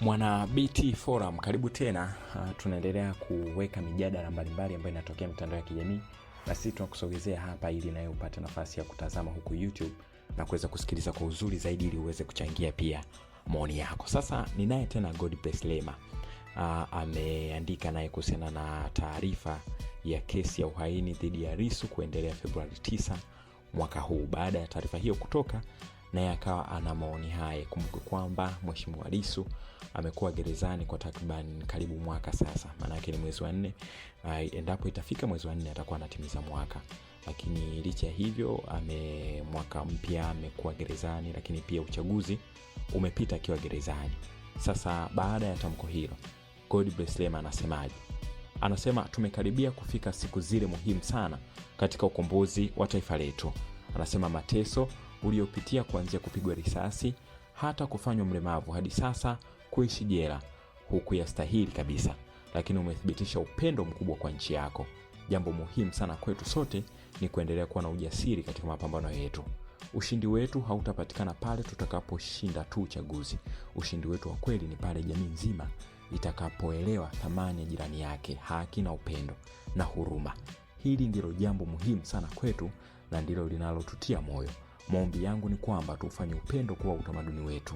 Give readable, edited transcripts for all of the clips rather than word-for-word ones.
Mwana BT Forum, karibu tena. Tunaendelea kuweka mijadala mbalimbali ambayo inatokea mitandao ya kijamii. Na sisi tunakusogezea hapa ili nawe upate nafasi ya kutazama huku YouTube na kuweza kusikiliza kwa uzuri zaidi ili uweze kuchangia pia maoni yako. Sasa ninaye tena Godbless Lema. Ameandika naye kuhusiana na taarifa ya kesi ya uhaini dhidi ya Lissu kuendelea Februari 9 mwaka huu. Baada ya taarifa hiyo kutoka, naye akawa ana maoni haya. Kumbuka kwamba Mheshimiwa Lissu amekuwa gerezani kwa takriban karibu mwaka sasa. Maana yake ni mwezi wa 4. Endapo itafika mwezi wa 4 atakuwa anatimiza mwaka. Lakini licha ya hivyo mwaka mpya amekuwa gerezani, lakini pia uchaguzi umepita akiwa gerezani. Sasa baada ya tamko hilo, Godbless Lema anasemaje? Anasema tumekaribia kufika siku zile muhimu sana katika ukombozi wa taifa letu. Anasema mateso uliopitia kuanzia kupigwa risasi hata kufanywa mlemavu hadi sasa kuishi jela hukuyastahili kabisa, lakini umethibitisha upendo mkubwa kwa nchi yako. Jambo muhimu sana kwetu sote ni kuendelea kuwa na ujasiri katika mapambano yetu. Ushindi wetu hautapatikana pale tutakaposhinda tu uchaguzi. Ushindi wetu wa kweli ni pale jamii nzima itakapoelewa thamani ya jirani yake, haki na upendo na huruma. Hili ndilo jambo muhimu sana kwetu na ndilo linalotutia moyo. Maombi yangu ni kwamba tufanye upendo kuwa utamaduni wetu.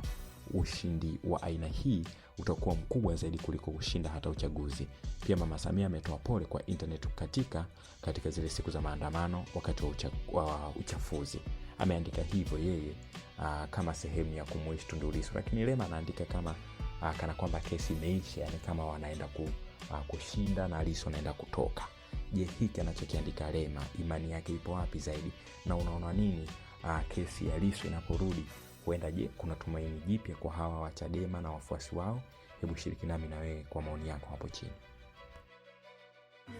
Ushindi wa aina hii utakuwa mkubwa zaidi kuliko kushinda hata uchaguzi. Pia Mama Samia ametoa pole kwa internet katika zile siku za maandamano wakati wa uchafuzi. Ameandika hivyo yeye kama sehemu ya kumwishi Tundu Lissu, lakini Lema anaandika kama kana kwamba kesi imeisha, yani kama wanaenda kushinda na Lissu anaenda kutoka. Je, hiki anachokiandika Lema imani yake ipo wapi zaidi, na unaona nini kesi ya Lissu inaporudi? Huenda je kuna tumaini jipya kwa hawa wa Chadema na wafuasi wao? Hebu shiriki nami na wewe kwa maoni yako hapo chini.